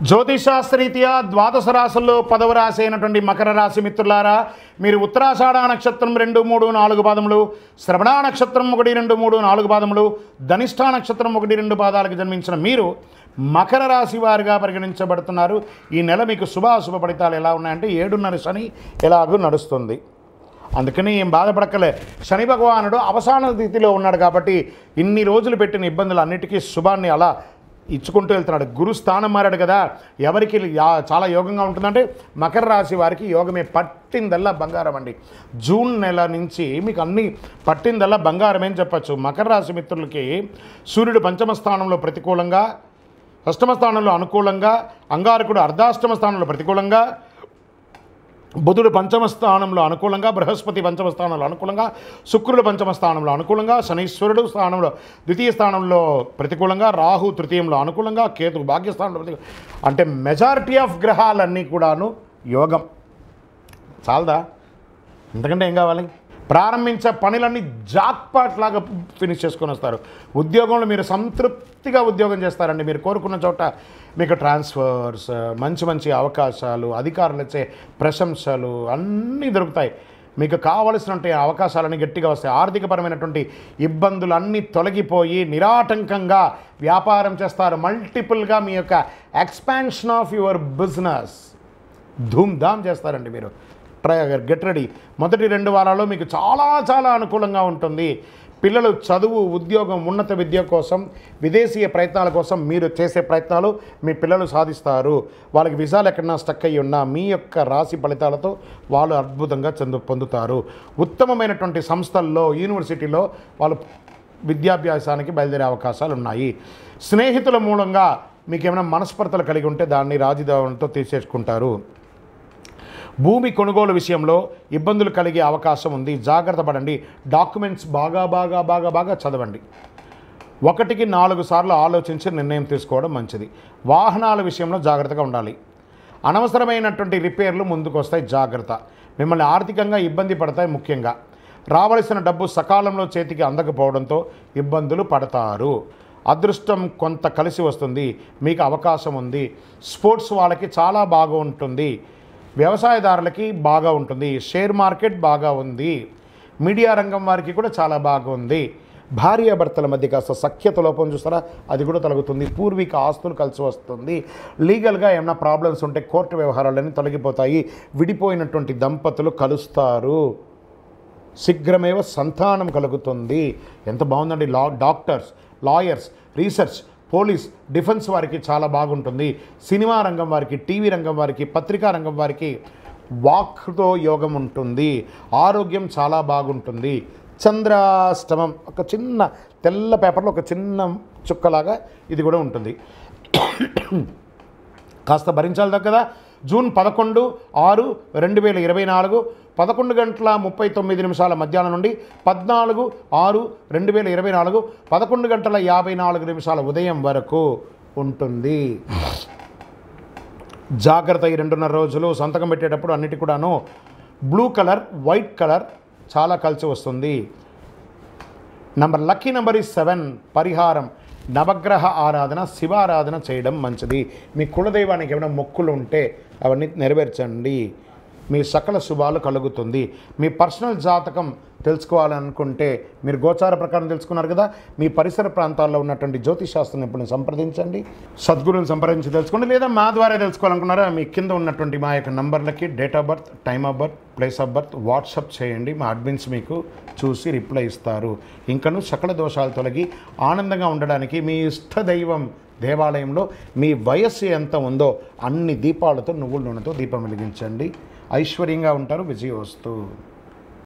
జ్యోతిషాస్త్రరీత్యా ద్వాదశ రాశుల్లో 10వ రాశి అయినటువంటి మకర రాశి మిత్రులారా, మీరు ఉత్తరాషాఢ నక్షత్రం 2, 3, 4 పాదములు, శ్రవణ నక్షత్రం 1, 2, 3, 4 పాదములు, ధనిష్ఠ నక్షత్రం 1, 2 పాదాలకు జన్మించిన మీరు మకర రాశి వారిగా పరిగణించబడుతున్నారు. ఈ నెల మీకు శుభాశుభ ఫలితాలు ఎలా ఉన్నాయంటే 7.5 శని ఎలాగూ నడుస్తుంది. అందుకని ఏం బాధపడక్కలే. శని భగవానుడు అవసాన స్థితిలో ఉన్నాడు కాబట్టి ఇన్ని రోజులు పెట్టిన ఇబ్బందులు అన్నిటికీ శుభాన్ని అలా ఇచ్చుకుంటూ వెళ్తున్నాడు. గురు స్థానం మారాడు కదా, ఎవరికి చాలా యోగంగా ఉంటుందంటే మకర రాశి వారికి యోగమే. పట్టిందల్లా బంగారం అండి. జూన్ నెల నుంచి మీకు అన్నీ పట్టిందల్లా బంగారమే అని చెప్పచ్చు. మకర రాశి మిత్రులకి సూర్యుడు పంచమ స్థానంలో ప్రతికూలంగా, అష్టమ స్థానంలో అనుకూలంగా, అంగారకుడు అర్ధాష్టమ స్థానంలో ప్రతికూలంగా, బుధుడు పంచమ స్థానంలో అనుకూలంగా, బృహస్పతి పంచమ స్థానంలో అనుకూలంగా, శుక్రుడు పంచమ స్థానంలో అనుకూలంగా, శనీశ్వరుడు స్థానంలో ద్వితీయ స్థానంలో ప్రతికూలంగా, రాహు తృతీయంలో అనుకూలంగా, కేతు భాగ్యస్థానంలో ప్రతికూలంగా. అంటే మెజారిటీ ఆఫ్ గ్రహాలన్నీ కూడాను యోగం. చాలదా? ఎందుకంటే ఏం కావాలి? ప్రారంభించే పనులన్నీ జాక్పాట్ లాగా ఫినిష్ చేసుకొని వస్తారు. ఉద్యోగంలో మీరు సంతృప్తిగా ఉద్యోగం చేస్తారండి. మీరు కోరుకున్న చోట మీకు ట్రాన్స్ఫర్స్, మంచి మంచి అవకాశాలు, అధికారులు ఇచ్చే ప్రశంసలు అన్నీ దొరుకుతాయి. మీకు కావలసినటువంటి అవకాశాలన్నీ గట్టిగా వస్తాయి. ఆర్థికపరమైనటువంటి ఇబ్బందులు అన్నీ తొలగిపోయి నిరాటంకంగా వ్యాపారం చేస్తారు. మల్టిపుల్గా మీ యొక్క expansion of your business Dhoom Dham చేస్తారండి మీరు. Get ready. మొదటి 2 వారాల్లో మీకు చాలా అనుకూలంగా ఉంటుంది. పిల్లలు చదువు, ఉద్యోగం, ఉన్నత విద్య కోసం, విదేశీయ ప్రయత్నాల కోసం మీరు చేసే ప్రయత్నాలు మీ పిల్లలు సాధిస్తారు. వాళ్ళకి విజాలు ఎక్కడన్నా స్టక్ అయ్యి ఉన్నా మీ యొక్క రాశి ఫలితాలతో వాళ్ళు అద్భుతంగా పొందుతారు. ఉత్తమమైనటువంటి సంస్థల్లో, యూనివర్సిటీలో వాళ్ళు విద్యాభ్యాసానికి బయలుదేరే అవకాశాలు ఉన్నాయి. స్నేహితుల మూలంగా మీకు ఏమైనా మనస్పర్ధలు కలిగి ఉంటే దాన్ని రాజీదారులతో తీసేసుకుంటారు. భూమి కొనుగోలు విషయంలో ఇబ్బందులు కలిగే అవకాశం ఉంది. జాగ్రత్త పడండి. డాక్యుమెంట్స్ బాగా చదవండి. 1కి 4 సార్లు ఆలోచించి నిర్ణయం తీసుకోవడం మంచిది. వాహనాల విషయంలో జాగ్రత్తగా ఉండాలి. అనవసరమైనటువంటి రిపేర్లు ముందుకు వస్తాయి. జాగ్రత్త. మిమ్మల్ని ఆర్థికంగా ఇబ్బంది పడతాయి. ముఖ్యంగా రావలసిన డబ్బు సకాలంలో చేతికి అందకపోవడంతో ఇబ్బందులు పడతారు. అదృష్టం కొంత కలిసి వస్తుంది. మీకు అవకాశం ఉంది. స్పోర్ట్స్ వాళ్ళకి చాలా బాగా ఉంటుంది. వ్యవసాయదారులకి బాగా ఉంటుంది. షేర్ మార్కెట్ బాగా ఉంది. మీడియా రంగం వారికి కూడా చాలా బాగుంది. భార్యాభర్తల మధ్య కాస్త సఖ్యత లోపం చూస్తారా, అది కూడా తొలగుతుంది. పూర్వీక ఆస్తులు కలిసి వస్తుంది. లీగల్గా ఏమైనా ప్రాబ్లమ్స్ ఉంటే కోర్టు వ్యవహారాలన్నీ తొలగిపోతాయి. విడిపోయినటువంటి దంపతులు కలుస్తారు. శీఘ్రమేవ సంతానం కలుగుతుంది. ఎంత బాగుందండి. Doctors, lawyers, research, police, defence వారికి చాలా బాగుంటుంది. సినిమా రంగం వారికి, టీవీ రంగం వారికి, పత్రికా రంగం వారికి వాక్తో యోగం ఉంటుంది. ఆరోగ్యం చాలా బాగుంటుంది. చంద్రాష్టమం ఒక చిన్న తెల్ల పేపర్లో ఒక చిన్న చుక్కలాగా ఇది కూడా ఉంటుంది. కాస్త భరించాలి కదా. జూన్ 11, 6, 2024 11:39 మధ్యాహ్నం నుండి 14, 6, 2024 11:54 ఉదయం వరకు ఉంటుంది. జాగ్రత్త. ఈ 2.5 రోజులు సంతకం పెట్టేటప్పుడు అన్నిటి కూడాను బ్లూ కలర్, వైట్ కలర్ చాలా కలిసి వస్తుంది. Lucky number is 7. పరిహారం నవగ్రహ ఆరాధన, శివారాధన చేయడం మంచిది. మీ కులదైవానికి ఏమైనా మొక్కులు ఉంటే అవన్నీ నెరవేర్చండి. మీ సకల శుభాలు కలుగుతుంది. మీ పర్సనల్ జాతకం తెలుసుకోవాలనుకుంటే మీరు గోచార ప్రకారం తెలుసుకున్నారు కదా, మీ పరిసర ప్రాంతాల్లో ఉన్నటువంటి జ్యోతిషాస్త్ర నిపుణులను సంప్రదించండి. సద్గురుని సంప్రదించి తెలుసుకోండి. లేదా మా ద్వారా తెలుసుకోవాలనుకున్నారా, మీ కింద ఉన్నటువంటి మా యొక్క నంబర్లకి date of birth, time of birth, place of birth WhatsApp చేయండి. మా అడ్మిన్స్ మీకు చూసి రిప్లై ఇస్తారు. ఇంకను సకల దోషాలు తొలగి ఆనందంగా ఉండడానికి మీ ఇష్ట దైవం దేవాలయంలో మీ వయస్సు ఎంత ఉందో అన్ని దీపాలతో, నువ్వుల నూనెతో దీపం వెలిగించండి. ఐశ్వర్యంగా ఉంటారు. విజయోస్తు.